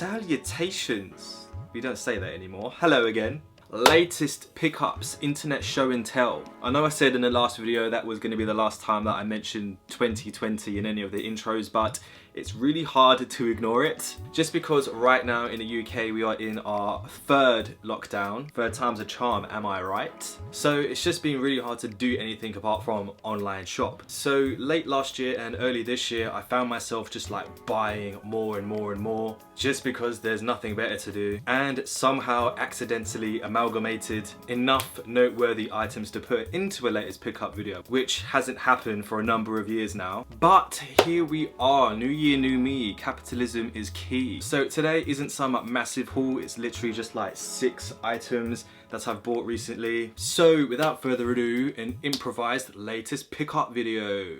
Salutations. We don't say that anymore. Hello again. Latest pickups, internet show and tell. I know I said in the last video that was going to be the last time that I mentioned 2020 in any of the intros, but it's really hard to ignore it. Just because right now in the UK we are in our third lockdown. Third time's a charm, am I right? So it's just been really hard to do anything apart from online shop. So late last year and early this year I found myself just like buying more and more and more just because there's nothing better to do, and somehow accidentally amalgamated enough noteworthy items to put into a latest pickup video, which hasn't happened for a number of years now. But here we are, new year, new me, capitalism is key. So today isn't some massive haul, it's literally just like 6 items that I've bought recently. So without further ado, an improvised latest pickup video.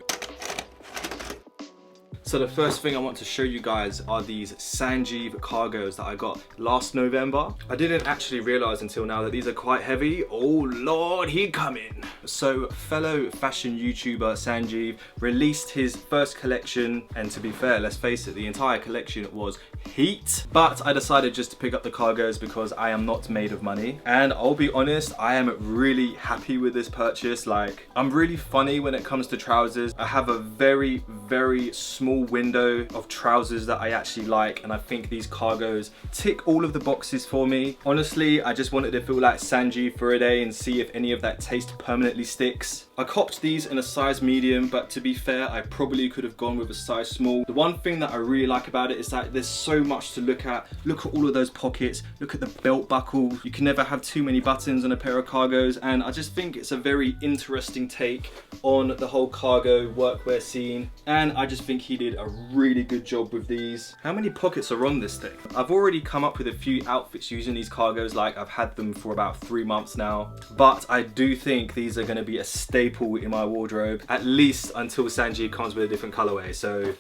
So the first thing I want to show you guys are these Sangiev cargos that I got last November. I didn't actually realize until now that these are quite heavy. Oh Lord, he coming. So fellow fashion YouTuber Sangiev released his first collection, and to be fair, let's face it, the entire collection was heat. But I decided just to pick up the cargos because I am not made of money. And I'll be honest, I am really happy with this purchase. Like, I'm really funny when it comes to trousers. I have a very, very small window of trousers that I actually like, and I think these cargos tick all of the boxes for me. Honestly, I just wanted to feel like Sangiev for a day and see if any of that taste permanently sticks. I copped these in a size medium, but to be fair, I probably could have gone with a size small. The one thing that I really like about it is that there's so much to look at. Look at all of those pockets, look at the belt buckle. You can never have too many buttons on a pair of cargos, and I just think it's a very interesting take on the whole cargo workwear scene, and I just think he did a really good job with these. How many pockets are on this thing? I've already come up with a few outfits using these cargos, like I've had them for about 3 months now, but I do think these are going to be a staple in my wardrobe, at least until Sangiev comes with a different colorway. So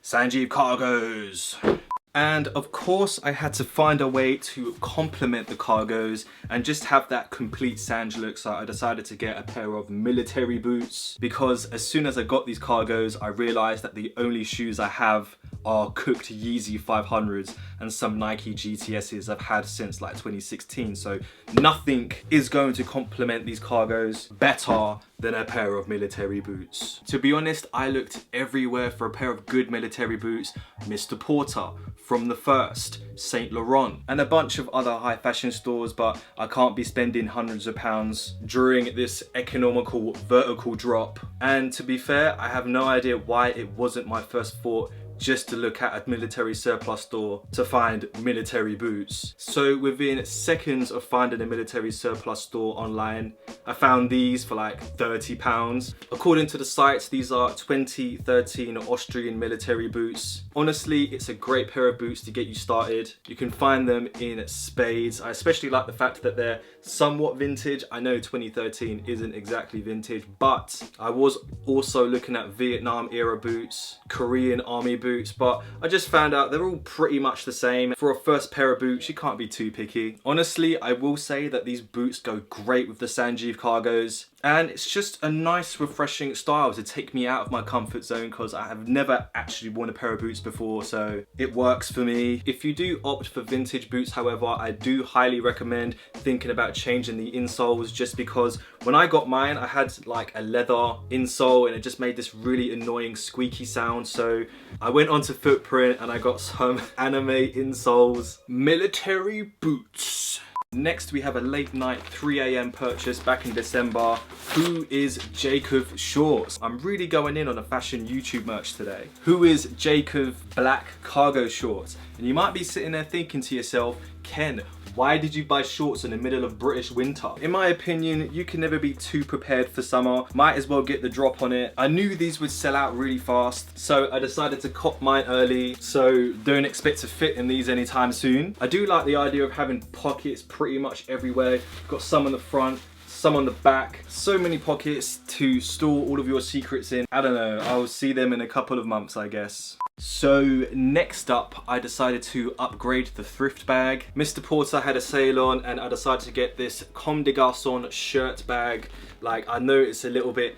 Sangiev cargos. And of course I had to find a way to complement the cargos and just have that complete Sange look, so I decided to get a pair of military boots, because as soon as I got these cargos I realized that the only shoes I have are cooked Yeezy 500s and some Nike GTSs I've had since like 2016, so nothing is going to complement these cargos better than a pair of military boots. To be honest, I looked everywhere for a pair of good military boots. Mr. Porter, From the First, Saint Laurent, and a bunch of other high fashion stores, but I can't be spending hundreds of pounds during this economical vertical drop. And to be fair, I have no idea why it wasn't my first thought just to look at a military surplus store to find military boots. So within seconds of finding a military surplus store online, I found these for like £30. According to the sites, these are 2013 Austrian military boots. Honestly, it's a great pair of boots to get you started. You can find them in spades. I especially like the fact that they're somewhat vintage. I know 2013 isn't exactly vintage, but I was also looking at Vietnam era boots, Korean army boots, but I just found out they're all pretty much the same. For a first pair of boots, you can't be too picky. Honestly, I will say that these boots go great with the Sangiev cargos, and it's just a nice refreshing style to take me out of my comfort zone, because I have never actually worn a pair of boots before, so it works for me. If you do opt for vintage boots, however, I do highly recommend thinking about changing the insoles, just because when I got mine I had like a leather insole and it just made this really annoying squeaky sound, so I went onto Footprint and I got some anime insoles. Military boots. Next we have a late night 3 AM purchase back in December. whoisjacov shorts. I'm really going in on a fashion YouTube merch today. whoisjacov black cargo shorts. And you might be sitting there thinking to yourself, Ken, why did you buy shorts in the middle of British winter? In my opinion, you can never be too prepared for summer. Might as well get the drop on it. I knew these would sell out really fast, so I decided to cop mine early, so don't expect to fit in these anytime soon. I do like the idea of having pockets pretty much everywhere. Got some on the front, some on the back, so many pockets to store all of your secrets in. I don't know, I'll see them in a couple of months, I guess. So next up, I decided to upgrade the thrift bag. Mr. Porter had a sale on and I decided to get this Comme des garçons shirt bag. Like, I know it's a little bit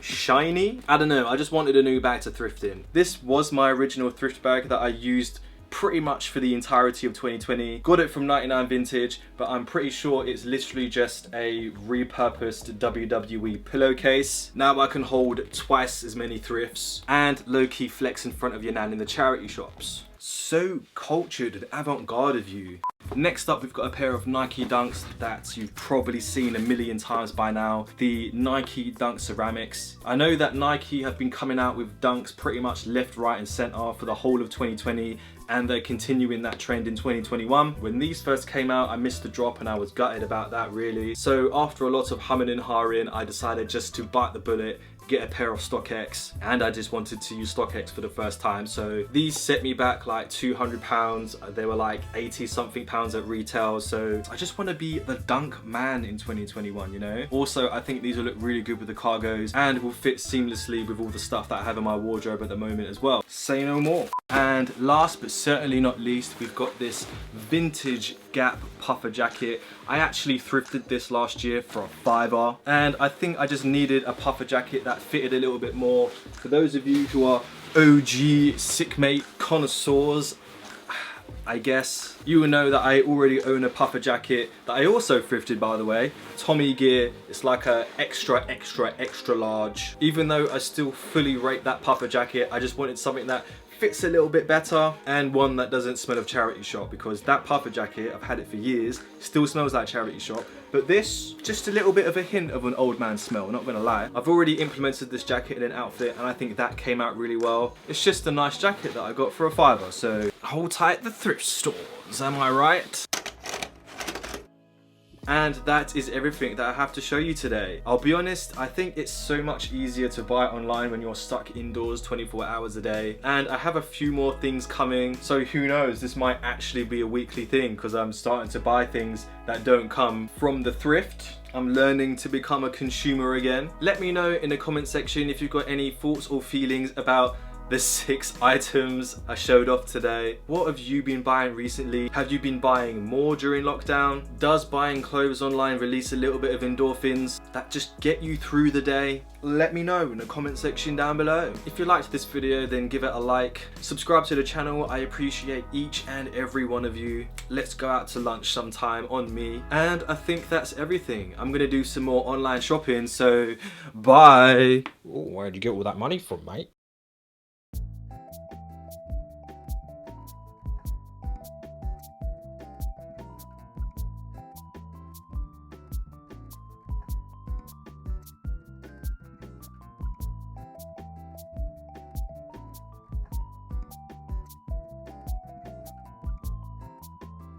shiny. I don't know, I just wanted a new bag to thrift in. This was my original thrift bag that I used pretty much for the entirety of 2020. Got it from 99 Vintage, but I'm pretty sure it's literally just a repurposed WWE pillowcase. Now I can hold twice as many thrifts and low-key flex in front of your nan in the charity shops. So cultured and avant-garde of you. Next up, we've got a pair of Nike Dunks that you've probably seen a million times by now. The Nike Dunk Ceramics. I know that Nike have been coming out with Dunks pretty much left, right and center for the whole of 2020. And they're continuing that trend in 2021. When these first came out, I missed the drop and I was gutted about that really. So after a lot of humming and hawing, I decided just to bite the bullet, get a pair of StockX, and I just wanted to use StockX for the first time. So these set me back like £200. They were like 80 something pounds at retail. So I just want to be the dunk man in 2021, you know? Also, I think these will look really good with the cargos and will fit seamlessly with all the stuff that I have in my wardrobe at the moment as well. Say no more. And last but certainly not least, we've got this vintage Gap puffer jacket. I actually thrifted this last year for a £5, and I think I just needed a puffer jacket that fitted a little bit more. For those of you who are OG sickmate connoisseurs, I guess you will know that I already own a puffer jacket that I also thrifted, by the way. Tommy Gear. It's like a extra large. Even though I still fully rate that puffer jacket, I just wanted something that fits a little bit better and one that doesn't smell of charity shop, because that puffer jacket, I've had it for years, still smells like charity shop. But this, just a little bit of a hint of an old man smell, not gonna lie. I've already implemented this jacket in an outfit and I think that came out really well. It's just a nice jacket that I got for a £5, so hold tight the thrift stores, am I right? And that is everything that I have to show you today. I'll be honest, I think it's so much easier to buy online when you're stuck indoors 24 hours a day. And I have a few more things coming, so who knows, this might actually be a weekly thing because I'm starting to buy things that don't come from the thrift. I'm learning to become a consumer again. Let me know in the comment section if you've got any thoughts or feelings about the 6 items I showed off today. What have you been buying recently? Have you been buying more during lockdown? Does buying clothes online release a little bit of endorphins that just get you through the day? Let me know in the comment section down below. If you liked this video, then give it a like. Subscribe to the channel. I appreciate each and every one of you. Let's go out to lunch sometime on me. And I think that's everything. I'm gonna do some more online shopping, so bye. Oh, where'd you get all that money from, mate?